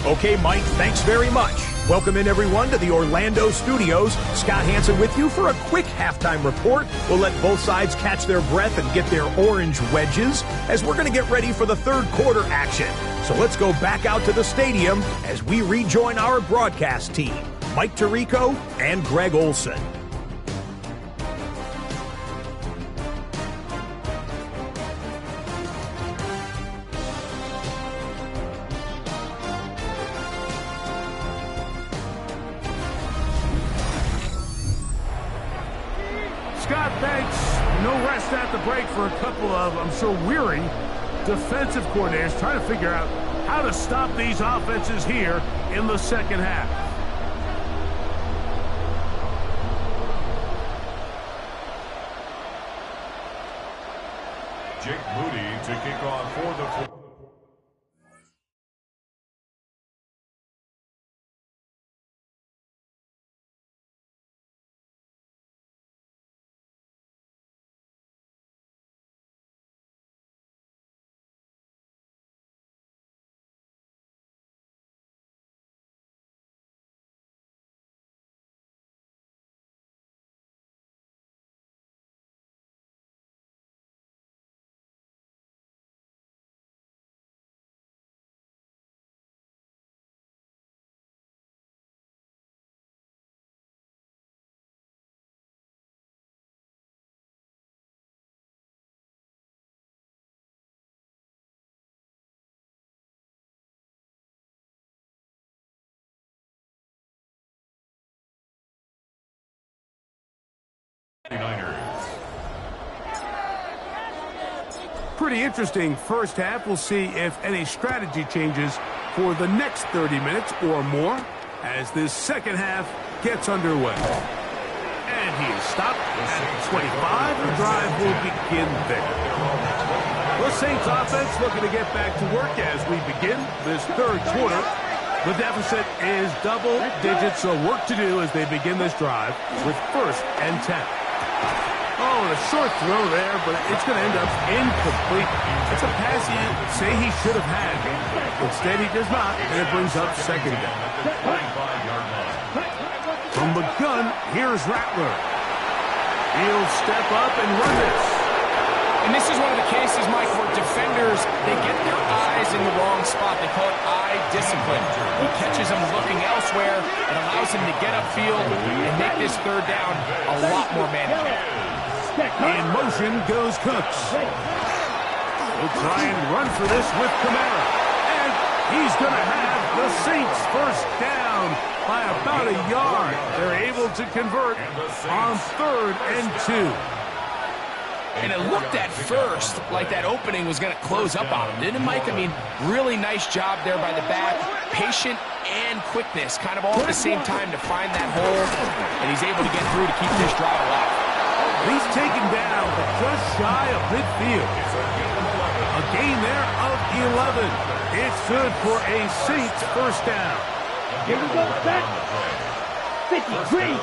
Speaker 6: Okay, Mike, thanks very much. Welcome in, everyone, to the Orlando studios. Scott Hansen with you for a quick halftime report. We'll let both sides catch their breath and get their orange wedges as we're going to get ready for the 3rd quarter action. So let's go back out to the stadium as we rejoin our broadcast team, Mike Tirico and Greg Olson.
Speaker 1: Scott, thanks. No rest at the break for a couple of, I'm sure, weary defensive coordinators trying to figure out how to stop these offenses here in the second half.
Speaker 3: Jake Moody to kick off for the
Speaker 1: Pretty interesting first half. We'll see if any strategy changes for the next 30 minutes or more as this second half gets underway. And he is stopped at 25. The drive will begin there. The Saints offense looking to get back to work as we begin this third quarter. The deficit is double digits, so work to do as they begin this drive with 1st and 10. Oh, a short throw there, but it's going to end up incomplete. It's a pass you say he should have had. Instead, he does not, and it brings up 2nd down. From the gun, here's Rattler. He'll step up and run this.
Speaker 2: And this is one of the cases, Mike, where defenders, they get their eyes in the wrong spot. They call it eye discipline. He catches them looking elsewhere. It allows him to get upfield and make this 3rd down a lot more manageable.
Speaker 1: In motion goes Cooks. He'll try and run for this with Kamara. And he's going to have the Saints 1st down by about a yard. They're able to convert on 3rd and 2.
Speaker 2: And it looked at first like that opening was going to close up on him, didn't it, Mike? I mean, really nice job there by the back. Patient and quickness, kind of all at the same time to find that hole. And he's able to get through to keep this drive alive.
Speaker 1: He's taken down, but just shy of midfield. A gain there of 11. It's good for a Saints 1st down.
Speaker 4: Here we go, set. 53,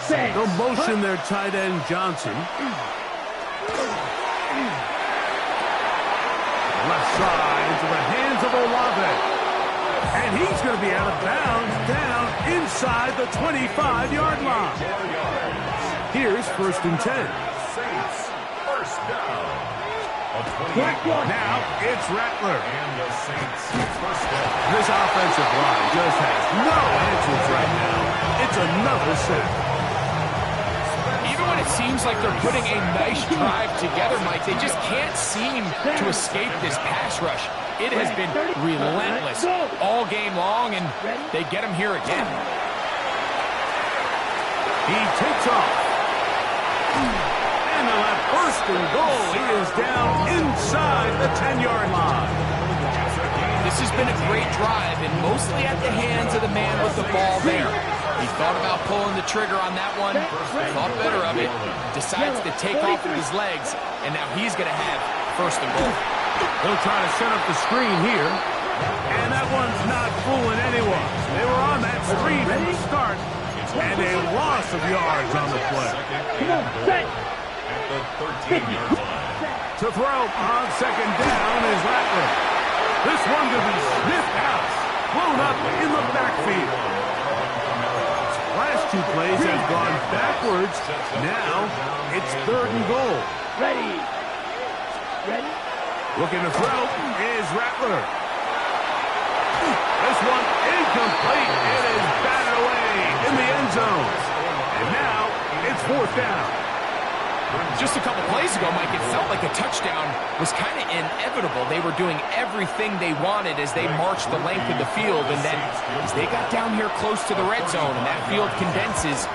Speaker 4: set.
Speaker 1: No motion there, tight end Johnson. Left side into the hands of Olave. And he's going to be out of bounds down inside the 25-yard line. Here's 1st and 10.
Speaker 3: Saints 1st down.
Speaker 1: Now it's Rattler.
Speaker 3: And the Saints 1st down.
Speaker 1: This offensive line just has no answers right now. It's another sack.
Speaker 2: Even when it seems like they're putting a nice drive together, Mike, they just can't seem to escape this pass rush. It has been relentless all game long, and they get him here again.
Speaker 1: He takes off. And they'll have 1st and goal. He is down inside the 10-yard line.
Speaker 2: This has been a great drive, and mostly at the hands of the man with the ball there. He thought about pulling the trigger on that one, thought better of it, decides to take off with his legs, and now he's going to have 1st and goal.
Speaker 1: They'll try to set up the screen here, and that one's not fooling anyone. They were on that screen from the start, and a loss of yards on the play.
Speaker 4: Come on, set.
Speaker 3: At the 13-yard line.
Speaker 1: To throw on 2nd down is Rattler. This one to be sniffed out, blown up in the backfield. Last 2 plays have gone backwards. Now it's 3rd and goal.
Speaker 4: Ready. Ready.
Speaker 1: Looking to throw is Rattler. This one incomplete. It is batted away in the end zone. And now it's 4th down.
Speaker 2: Just a couple plays ago, Mike, it felt like a touchdown was kind of inevitable. They were doing everything they wanted as they marched the length of the field, and then as they got down here close to the red zone and that field condenses,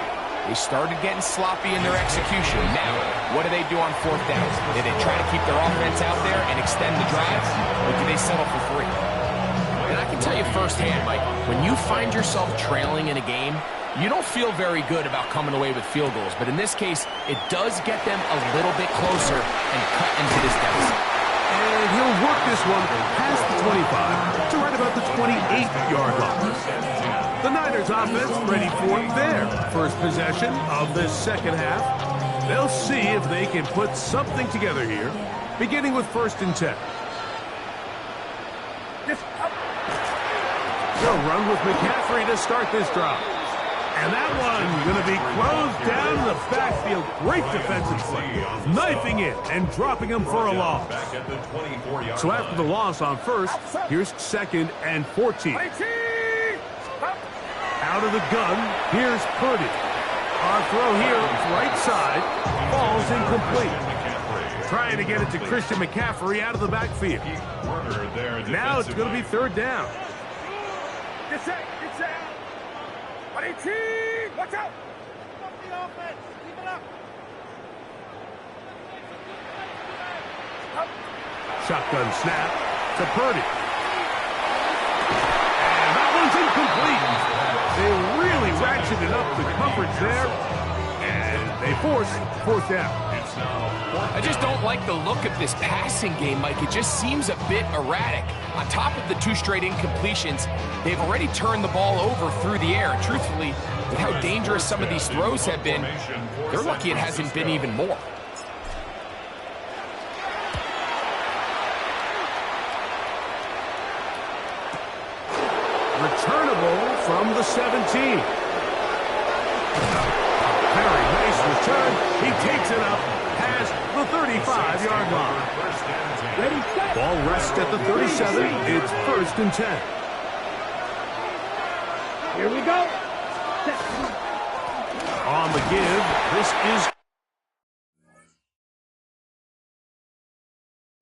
Speaker 2: they started getting sloppy in their execution. Now, what do they do on 4th down? Do they try to keep their offense out there and extend the drive, or do they settle for 3? And I can tell you firsthand, Mike, when you find yourself trailing in a game, you don't feel very good about coming away with field goals, but in this case, it does get them a little bit closer and cut into this deficit.
Speaker 1: And he'll work this one past the 25 to right about the 28-yard line. The Niners offense ready for their 1st possession of this 2nd half. They'll see if they can put something together here, beginning with 1st and 10. They'll run with McCaffrey to start this drive. And that one going to be closed down in the backfield. Great defensive play. Knifing it and dropping him for a loss. So after the loss on 1st, here's 2nd and 14. Out of the gun, here's Purdy. Our throw here, right side, falls incomplete. Trying to get it to Christian McCaffrey out of the backfield. Now it's going to be 3rd down.
Speaker 5: Get set. Watch out! Keep the offense. Keep it up.
Speaker 1: Shotgun snap to Purdy. And that one's incomplete. They really ratcheted up the coverage there, and they force fourth down.
Speaker 2: I just don't like the look of this passing game, Mike. It just seems a bit erratic. On top of the 2 straight incompletions, they've already turned the ball over through the air. And truthfully, with how dangerous some of these throws have been, they're lucky it hasn't been even more.
Speaker 1: Returnable from the 17. Very nice return. He takes it up past the 35-yard line.
Speaker 4: Ready, set.
Speaker 1: Ball rests at the 37. It's 1st and 10.
Speaker 4: Here we go. Set.
Speaker 1: On the give, this is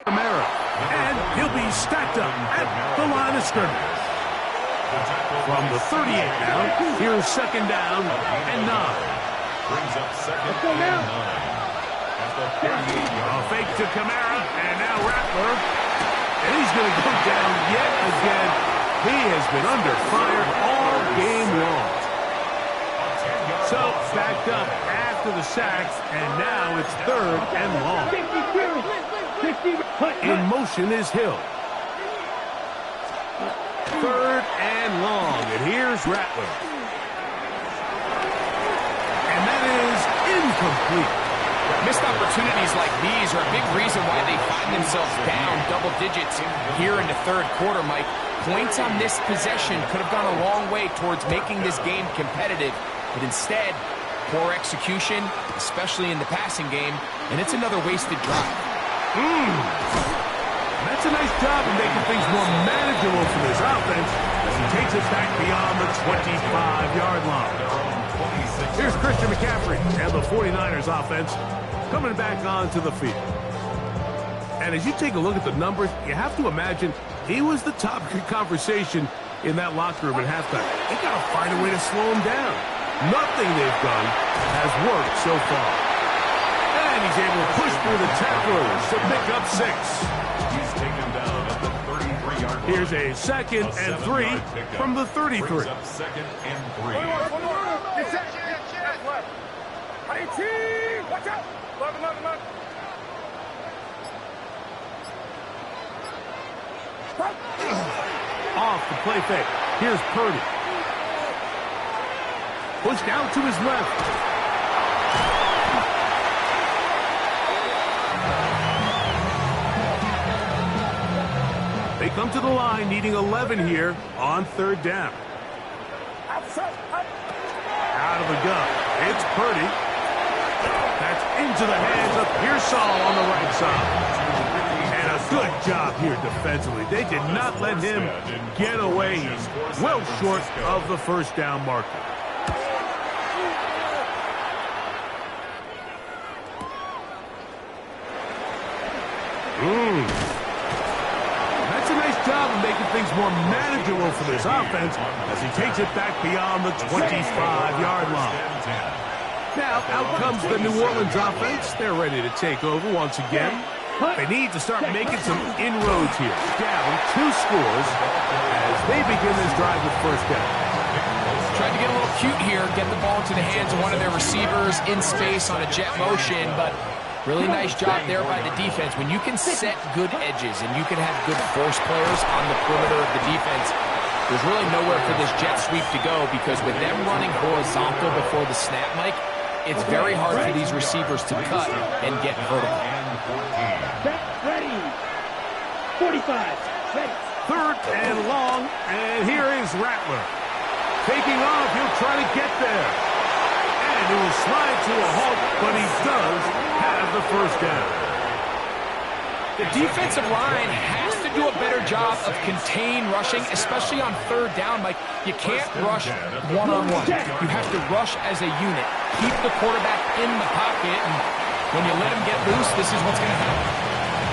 Speaker 1: Camara. And he'll be stacked up at the line of scrimmage. From the 38 now, here's 2nd down and 9.
Speaker 3: Brings up 2nd
Speaker 4: Let's go now.
Speaker 3: and 9. At the 38-yard.
Speaker 1: A fake to Camara, and now Rattler. And he's going to go down yet again. He has been under fire all game long. So, backed up after the sack, and now it's 3rd and long.
Speaker 4: 50, 50.
Speaker 1: In motion is Hill. 3rd and long, and here's Rattler. And that is incomplete.
Speaker 2: Missed opportunities like these are a big reason why they find themselves down double digits here in the 3rd quarter, Mike. Points on this possession could have gone a long way towards making this game competitive, but instead, poor execution, especially in the passing game, and it's another wasted drive.
Speaker 1: That's a nice job of making things more manageable for this offense as he takes it back beyond the 25-yard line. Here's Christian McCaffrey and the 49ers offense coming back onto the field. And as you take a look at the numbers, you have to imagine he was the topic of conversation in that locker room at halftime. They got to find a way to slow him down. Nothing they've done has worked so far. And he's able to push through the tacklers to pick up 6.
Speaker 3: He's taken down at the 33-yard line.
Speaker 1: Here's a 2nd and 3 from the 33.
Speaker 3: Brings up 2nd and 3.
Speaker 5: Watch out! Look.
Speaker 1: Off the play fake. Here's Purdy. Pushed out to his left. They come to the line needing 11 here on 3rd down. Out of the gun. It's Purdy. That's into the hands of Pearsall on the right side. And a good job here defensively. They did not let him get away. He's well short of the 1st down marker. That's a nice job of making things more manageable for this offense as he takes it back beyond the 25-yard line. Now, out comes the New Orleans offense. They're ready to take over once again. They need to start making some inroads here. Down 2 scores as they begin this drive with 1st down.
Speaker 2: Tried to get a little cute here, get the ball into the hands of one of their receivers in space on a jet motion, but really nice job there by the defense. When you can set good edges and you can have good force players on the perimeter of the defense, there's really nowhere for this jet sweep to go because with them running horizontal before the snap, Mike, it's very hard for these receivers to cut and get vertical.
Speaker 4: Set, ready. 45, ready.
Speaker 1: 3rd and long, and here is Rattler. Taking off, he'll try to get there. And he will slide to a halt, but he does have the 1st down.
Speaker 2: The defensive line has to do a better job of contain rushing, especially on 3rd down. Like, you can't rush one-on-one. You have to rush as a unit. Keep the quarterback in the pocket, and when you let him get loose, this is what's going to happen.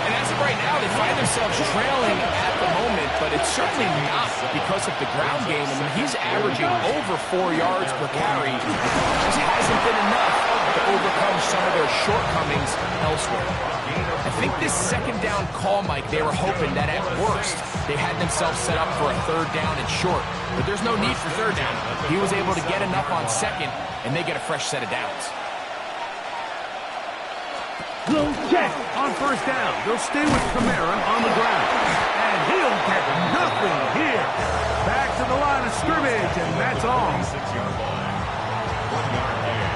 Speaker 2: And as of right now, they find themselves trailing at the moment, but it's certainly not because of the ground game. I mean, he's averaging over 4 yards per carry. It just hasn't been enough to overcome some of their shortcomings elsewhere. I think this this second down call, Mike, they were hoping that at worst they had themselves set up for a third down and short. But there's no need for third down. He was able to get enough on second, and they get a fresh set of downs.
Speaker 4: Blow check.
Speaker 1: On first down, they'll stay with Kamara on the ground. And he'll get nothing here. Back to the line of scrimmage, and that's all.
Speaker 3: 6-yard line. 1-yard gain.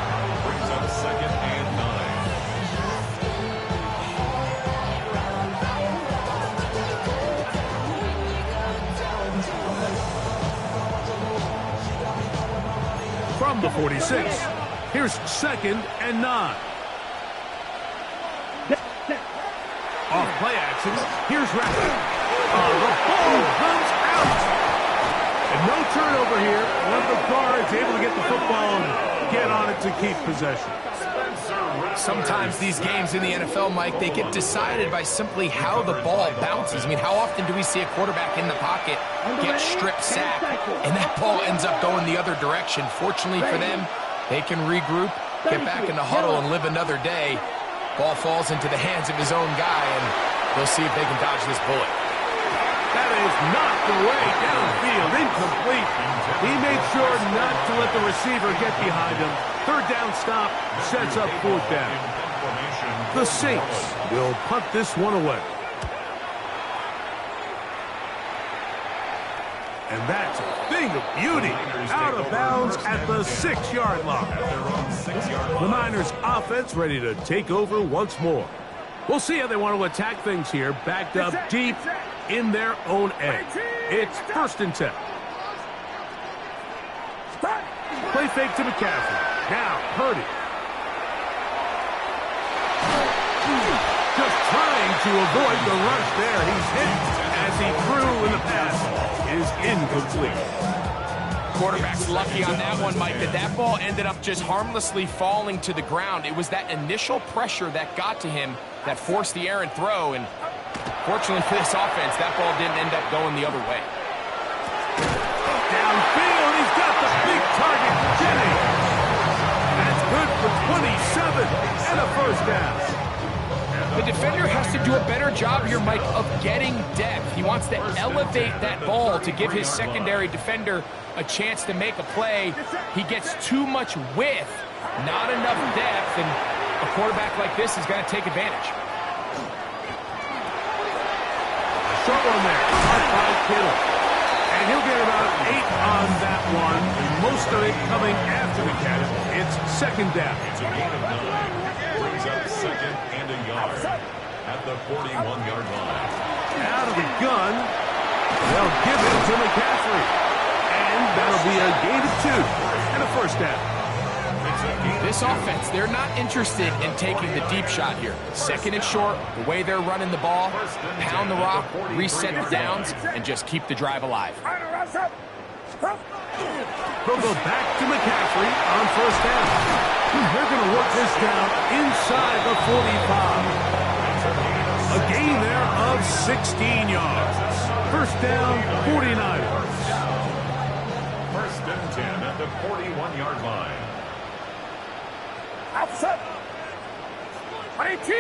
Speaker 3: Brings up 2nd and 9.
Speaker 1: From the 46, here's 2nd and 9. Off play action, here's Rapp. The ball comes out. And no turnover here. One of the guards able to get the football and get on it to keep possession.
Speaker 2: Sometimes these games in the NFL, Mike, they get decided by simply how the ball bounces. I mean, how often do we see a quarterback in the pocket get strip sacked, and that ball ends up going the other direction? Fortunately for them, they can regroup, get back in the huddle, and live another day. Ball falls into the hands of his own guy, and they'll see if they can dodge this bullet.
Speaker 1: That is knocked away downfield, incomplete. He made sure not to let the receiver get behind him. Third down stop sets up fourth down. The Saints will punt this one away. And that's a thing of beauty. Out of bounds at the 6-yard line. The Niners offense ready to take over once more. We'll see how they want to attack things here. Backed up deep in their own end. It's 1st and 10. Play fake to McCaffrey. Now, Purdy. Just trying to avoid the rush there. He's hit as he threw in the pass. Is incomplete.
Speaker 2: Quarterback's lucky on that one, Mike, that ball ended up just harmlessly falling to the ground. It was that initial pressure that got to him that forced the errant throw, and fortunately for this offense, that ball didn't end up going the other way.
Speaker 1: Downfield, he's got the big target, Jennings. That's good for 27 and a first down.
Speaker 2: The defender has to do a better job here, Mike, of getting depth. He wants to elevate that ball to give his secondary defender a chance to make a play. He gets too much width, not enough depth, and a quarterback like this is going to take advantage.
Speaker 1: Short one there, caught by Kittle. And he'll get about 8 on that one, most of it coming after the catch. It's 2nd down.
Speaker 3: It's a gain of 9. Brings up 2nd and a yard at the 41-yard line.
Speaker 1: Out of the gun, they'll give it to McCaffrey. And that'll be a gain of 2 and a first down.
Speaker 2: This offense, they're not interested in taking the deep shot here. 2nd and short, the way they're running the ball, pound the rock, reset the downs, and just keep the drive alive.
Speaker 1: They'll go back to McCaffrey on first down. They're going to work this down inside the 45. A gain there of 16 yards. First down, 49ers.
Speaker 3: 1st and 10 at the 41-yard line.
Speaker 5: Outside. 22.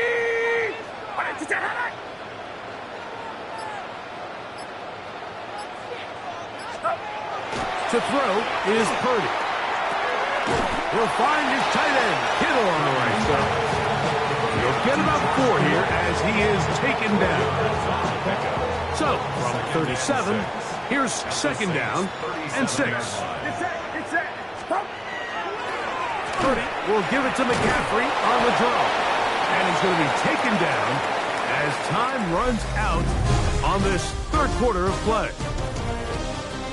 Speaker 1: To throw is Purdy. He'll find his tight end, Kittle on the right side. He'll get about 4 here as he is taken down. So, from 37, here's 2nd down and 6. Purdy will give it to McCaffrey on the draw. And he's going to be taken down as time runs out on this 3rd quarter of play.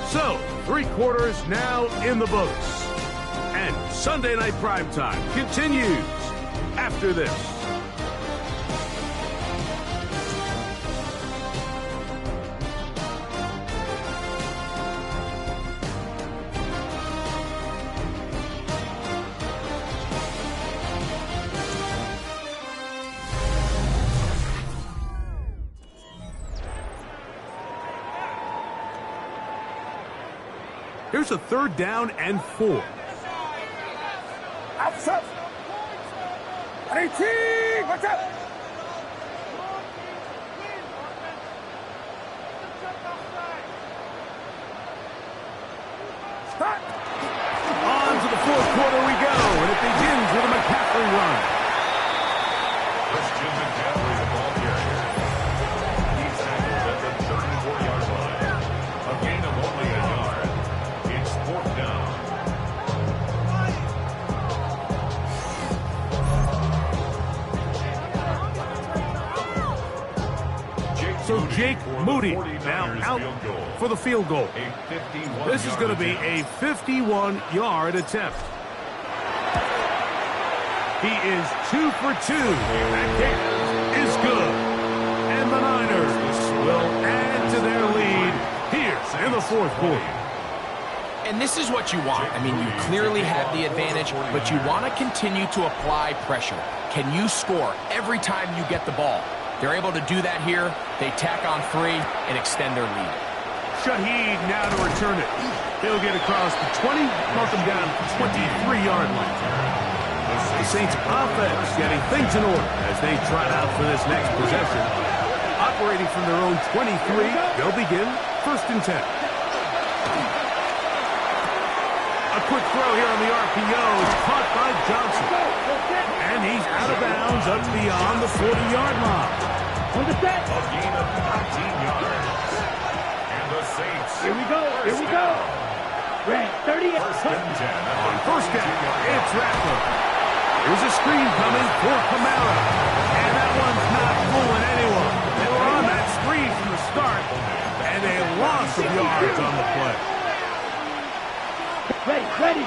Speaker 1: So, 3 quarters now in the books. And Sunday Night Primetime continues after this. Here's a 3rd down and 4.
Speaker 5: Outside. 18. Watch out.
Speaker 1: On to the fourth quarter we go, and it begins with a McCaffrey run.
Speaker 3: Christian McCaffrey, the ball carrier. He's tackled at the 34-yard line. A gain of only a yard. It's fourth down.
Speaker 1: So Jake Moody now out for the field goal. This is going to be a 51-yard attempt. He is 2 for 2. That kick is good. And the Niners will add to their lead here in the fourth quarter.
Speaker 2: And this is what you want. I mean, you clearly have the advantage, but you want to continue to apply pressure. Can you score every time you get the ball? They're able to do that here. They tack on 3 and extend their lead.
Speaker 1: Shaheed now to return it. He'll get across the 20, mark him down at the 23-yard line. The Saints offense getting things in order as they trot out for this next possession. Operating from their own 23, they'll begin 1st and 10. A quick throw here on the RPO is caught by Johnson. And he's out of bounds up beyond the 40-yard line.
Speaker 3: A gain of 19 yards. And the Saints.
Speaker 4: Here we go. Here we go. Red, 30.
Speaker 3: First and 10.
Speaker 1: On first down, it's Rattler. Here's a screen coming for Kamara. And that one's not fooling anyone. They were on that screen from the start, and a loss of yards on the play.
Speaker 4: Ready.